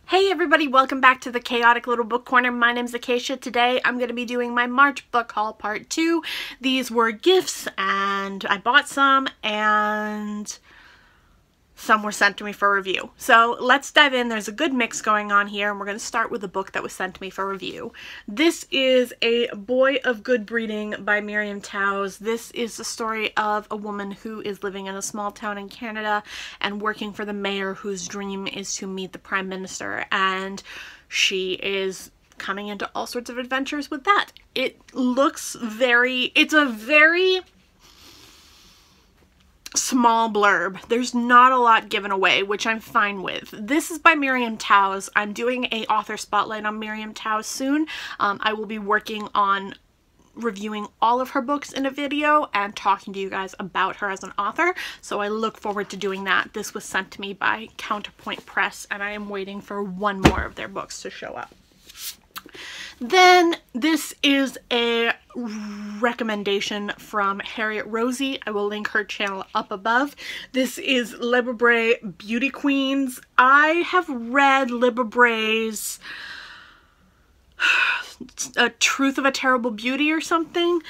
Hey everybody, welcome back to the Chaotic Little Book Corner. My name's Acacia. Today I'm going to be doing my March book haul part 2. These were gifts and I bought some and some were sent to me for review. So let's dive in. There's a good mix going on here and we're going to start with a book that was sent to me for review. This is A Boy of Good Breeding by Miriam Toews. This is the story of a woman who is living in a small town in Canada and working for the mayor whose dream is to meet the Prime Minister, and she is coming into all sorts of adventures with that. It's a very small blurb. There's not a lot given away, which I'm fine with. This is by Miriam Toews. I'm doing a author spotlight on Miriam Toews soon. I will be working on reviewing all of her books in a video and talking to you guys about her as an author, so I look forward to doing that. This was sent to me by Counterpoint Press and I am waiting for one more of their books to show up. Then this is a recommendation from Harriet Rosie. I will link her channel up above. This is Libba Bray Beauty Queens. I have read Libba Bray's A Truth of a Terrible Beauty or something.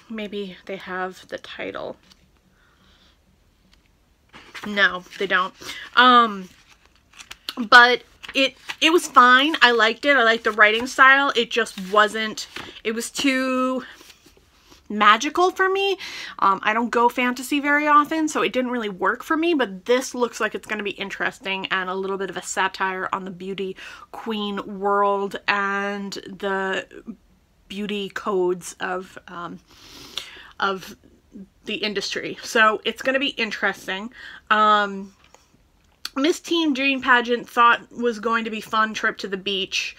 Maybe they have the title. No, they don't. But it was fine. I liked it. I liked the writing style. It just wasn't, it was too magical for me. I don't go fantasy very often, so it didn't really work for me, but this looks like it's going to be interesting and a little bit of a satire on the beauty queen world and the beauty codes of the industry. So it's going to be interesting. Miss Teen Dream Pageant thought was going to be fun trip to the beach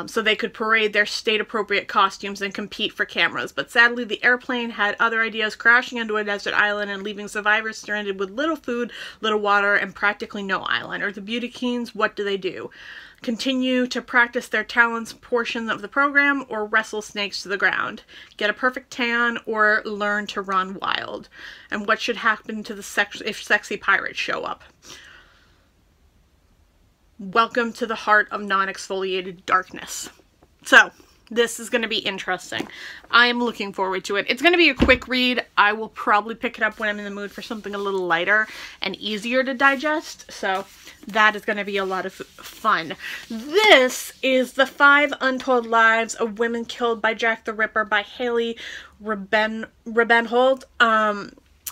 so they could parade their state-appropriate costumes and compete for cameras. But sadly, the airplane had other ideas, crashing into a desert island and leaving survivors stranded with little food, little water, and practically no eyeliner. The beauty queens, what do? Continue to practice their talents portion of the program or wrestle snakes to the ground, get a perfect tan, or learn to run wild. And what should happen to the if sexy pirates show up? Welcome to the heart of non-exfoliated darkness. So this is going to be interesting. I am looking forward to it. It's going to be a quick read. I will probably pick it up when I'm in the mood for something a little lighter and easier to digest. So that is going to be a lot of fun. This is The 5 Untold Lives of Women Killed by Jack the Ripper by Haley Rabenhold.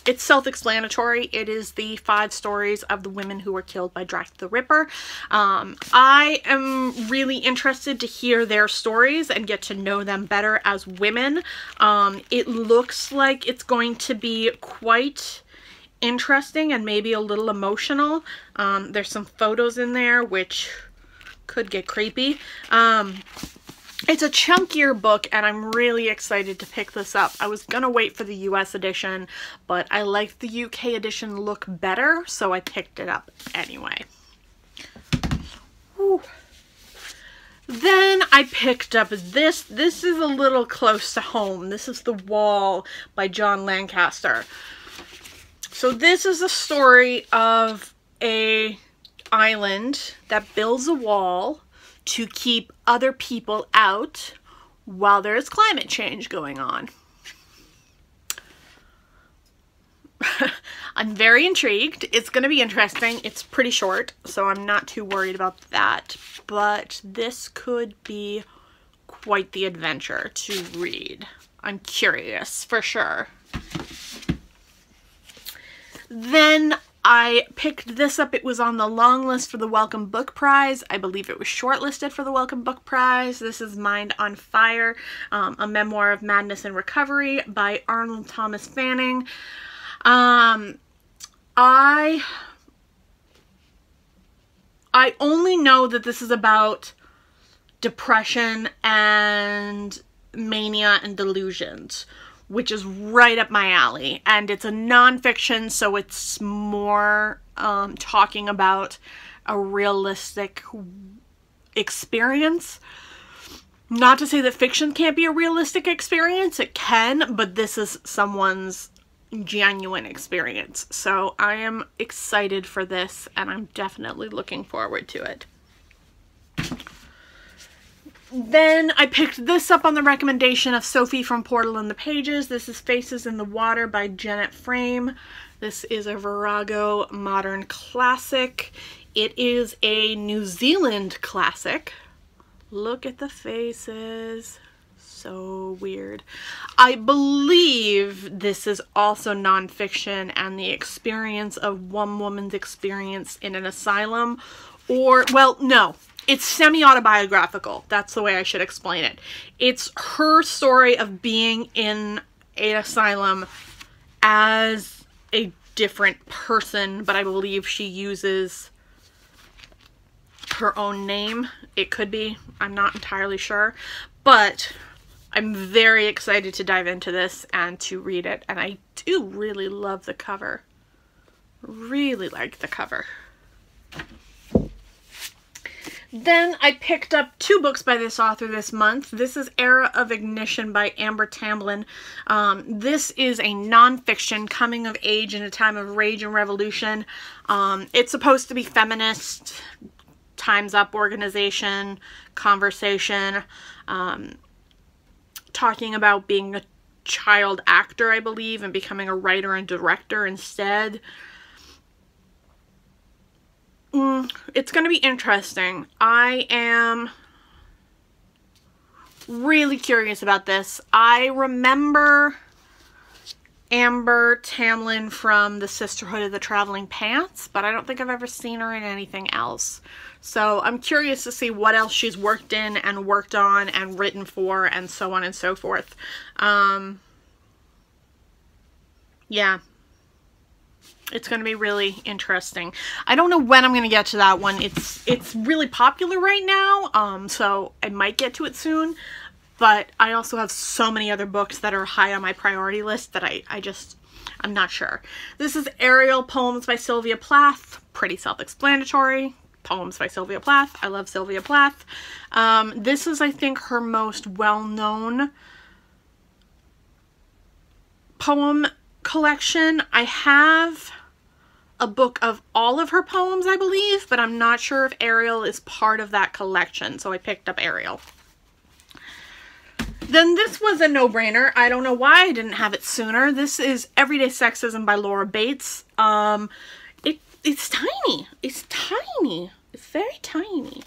It's self-explanatory. It is the 5 stories of the women who were killed by Jack the Ripper. I am really interested to hear their stories and get to know them better as women. It looks like it's going to be quite interesting and maybe a little emotional. There's some photos in there which could get creepy. It's a chunkier book and I'm really excited to pick this up. I was gonna wait for the US edition, but I liked the UK edition look better, so I picked it up anyway. Whew. Then I picked up this. This is a little close to home. This is The Wall by John Lancaster. So this is a story of an island that builds a wall to keep other people out while there is climate change going on. I'm very intrigued. It's going to be interesting. It's pretty short, so I'm not too worried about that. But this could be quite the adventure to read. I'm curious, for sure. Then I picked this up. It was on the long list for the Wellcome Book Prize. I believe it was shortlisted for the Wellcome Book Prize. This is Mind on Fire, a memoir of madness and recovery by Arnold Thomas Fanning. I only know that this is about depression and mania and delusions, which is right up my alley, and it's a nonfiction, so it's more talking about a realistic experience. Not to say that fiction can't be a realistic experience, it can, but this is someone's genuine experience. So I am excited for this and I'm definitely looking forward to it. Then I picked this up on the recommendation of Sophie from Portal in the Pages. This is Faces in the Water by Janet Frame. This is a Virago modern classic. It is a New Zealand classic. Look at the faces. So weird. I believe this is also nonfiction and the experience of one woman's experience in an asylum, or, well, no, it's semi-autobiographical. That's the way I should explain it. It's her story of being in an asylum as a different person, but I believe she uses her own name. It could be. I'm not entirely sure, but I'm very excited to dive into this and to read it, and I do really love the cover. Really like the cover. Then I picked up 2 books by this author this month. This is Era of Ignition by Amber Tamblyn. This is a nonfiction coming of age in a time of rage and revolution. It's supposed to be feminist, Time's Up organization, conversation, talking about being a child actor, I believe, and becoming a writer and director instead. It's going to be interesting. I am really curious about this. I remember Amber Tamblyn from the Sisterhood of the Traveling Pants, but I don't think I've ever seen her in anything else. So I'm curious to see what else she's worked in and worked on and written for and so on and so forth. Yeah. It's going to be really interesting. I don't know when I'm going to get to that one. It's really popular right now, so I might get to it soon. But I also have so many other books that are high on my priority list that I'm not sure. This is Ariel, Poems by Sylvia Plath. Pretty self-explanatory. Poems by Sylvia Plath. I love Sylvia Plath. This is, I think, her most well-known poem collection. I have a book of all of her poems, I believe, but I'm not sure if Ariel is part of that collection, so I picked up Ariel. Then this was a no-brainer. I don't know why I didn't have it sooner. This is Everyday Sexism by Laura Bates. It's tiny. It's tiny. It's very tiny.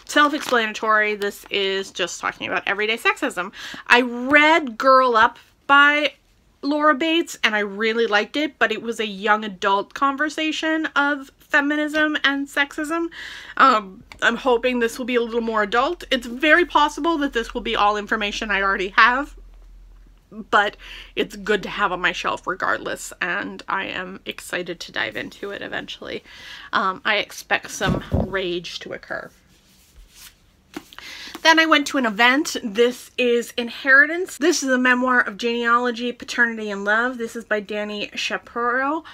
Self-explanatory. This is just talking about everyday sexism. I read Girl Up by Laura Bates and I really liked it, but it was a young adult conversation of feminism and sexism. I'm hoping this will be a little more adult. It's very possible that this will be all information I already have, but it's good to have on my shelf regardless, and I am excited to dive into it eventually. I expect some rage to occur. Then I went to an event. This is Inheritance. This is a memoir of genealogy, paternity, and love. This is by Dani Shapiro.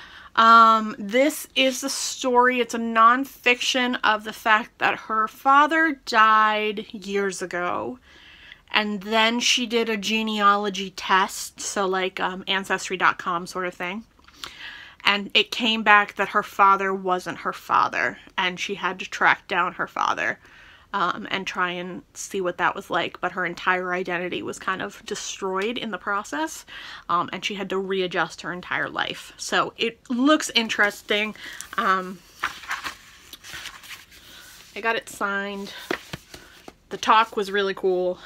This is the story, it's a nonfiction of the fact that her father died years ago, and then she did a genealogy test, so like Ancestry.com sort of thing, and it came back that her father wasn't her father, and she had to track down her father and try and see what that was like, but her entire identity was kind of destroyed in the process, and she had to readjust her entire life. So it looks interesting. I got it signed. The talk was really cool.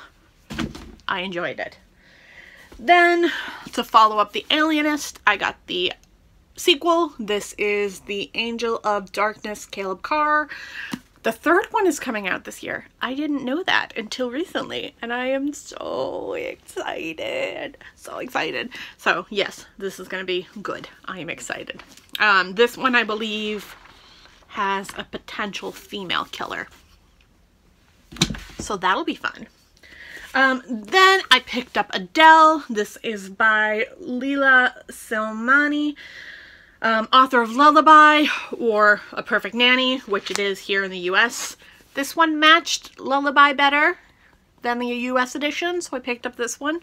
I enjoyed it. Then, to follow up The Alienist, I got the sequel. This is The Angel of Darkness, Caleb Carr. The third one is coming out this year. I didn't know that until recently, and I am so excited. So excited. So yes, this is going to be good. I am excited. This one, I believe, has a potential female killer. So that'll be fun. Then I picked up Adele. This is by Leila Silmani. Author of Lullaby or A Perfect Nanny, which it is here in the US. This one matched Lullaby better than the US edition, so I picked up this one.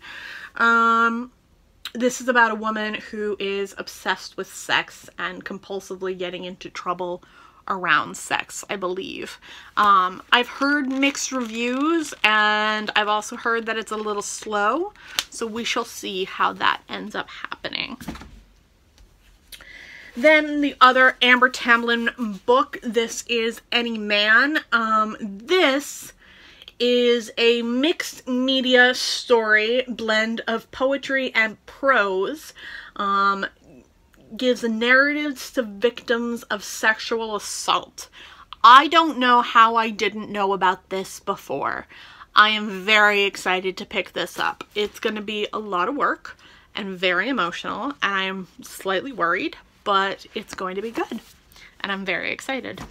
This is about a woman who is obsessed with sex and compulsively getting into trouble around sex, I believe. I've heard mixed reviews, and I've also heard that it's a little slow, so we shall see how that ends up happening. Then the other Amber Tamblyn book, this is Any Man. This is a mixed media story blend of poetry and prose. Gives narratives to victims of sexual assault. I don't know how I didn't know about this before. I am very excited to pick this up. It's going to be a lot of work and very emotional, and I am slightly worried, but it's going to be good, and I'm very excited.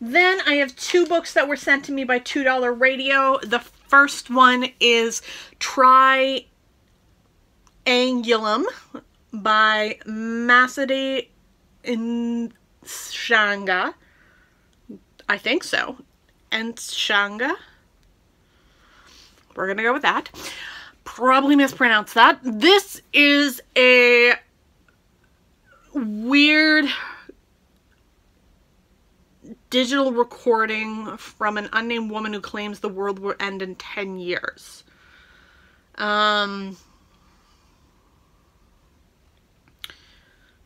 Then I have two books that were sent to me by $2 Radio. The first one is Triangulum by Masadi Nshanga. I think so. Nshanga. We're gonna go with that. Probably mispronounced that. This is a weird digital recording from an unnamed woman who claims the world will end in 10 years.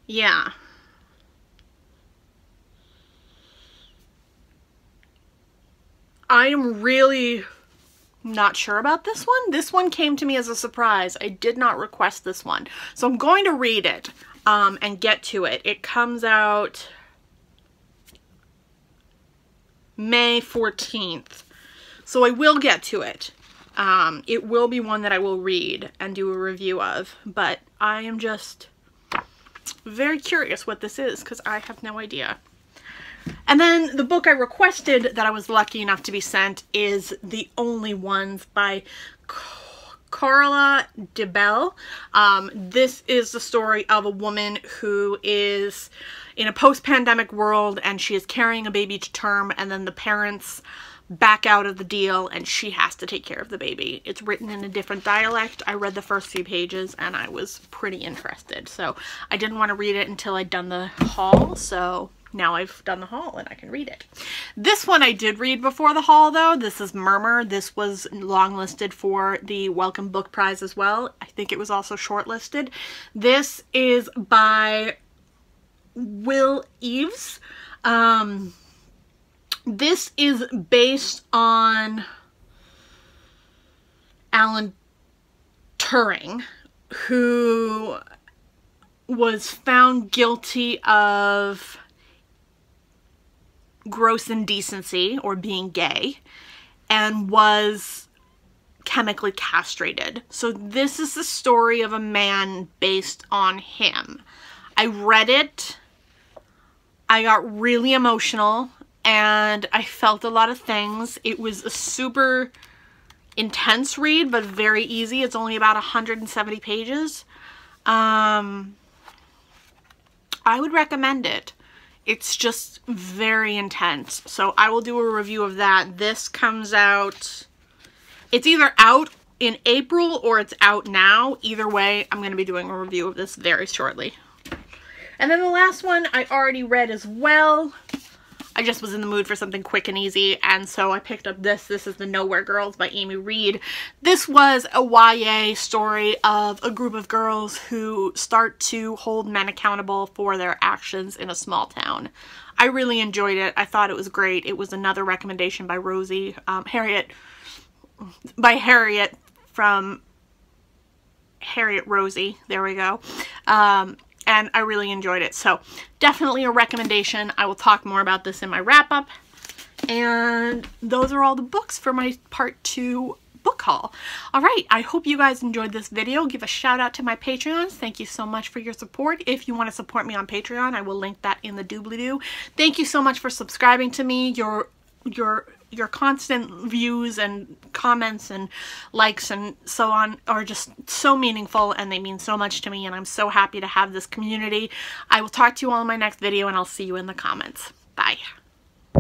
Yeah. I am really not sure about this one. This one came to me as a surprise. I did not request this one. So I'm going to read it and get to it. It comes out May 14th. So I will get to it. It will be one that I will read and do a review of. But I am just very curious what this is because I have no idea. And then the book I requested that I was lucky enough to be sent is The Only Ones by Carla DeBell. This is the story of a woman who is in a post-pandemic world and she is carrying a baby to term, and then the parents back out of the deal and she has to take care of the baby. It's written in a different dialect. I read the first few pages and I was pretty interested. So I didn't want to read it until I'd done the haul. So now I've done the haul and I can read it. This one I did read before the haul though. This is Murmur. This was longlisted for the Welcome Book Prize as well. I think it was also shortlisted. This is by Will Eves. This is based on Alan Turing, who was found guilty of gross indecency or being gay and was chemically castrated. So this is the story of a man based on him. I read it. I got really emotional and I felt a lot of things. It was a super intense read, but very easy. It's only about 170 pages. I would recommend it. It's just very intense. So I will do a review of that. This comes out, it's either out in April or it's out now. Either way, I'm going to be doing a review of this very shortly. And then the last one I already read as well. I just was in the mood for something quick and easy, and so I picked up this. This is The Nowhere Girls by Amy Reed. This was a YA story of a group of girls who start to hold men accountable for their actions in a small town. I really enjoyed it. I thought it was great. It was another recommendation by Rosie, Harriet from Harriet Rosie. There we go. And I really enjoyed it. So definitely a recommendation. I will talk more about this in my wrap up. And those are all the books for my part 2 book haul. All right, I hope you guys enjoyed this video. Give a shout out to my Patreons. Thank you so much for your support. If you want to support me on Patreon, I will link that in the doobly-doo. Thank you so much for subscribing to me. Your constant views and comments and likes and so on are just so meaningful, and they mean so much to me, and I'm so happy to have this community. I will talk to you all in my next video, and I'll see you in the comments. Bye.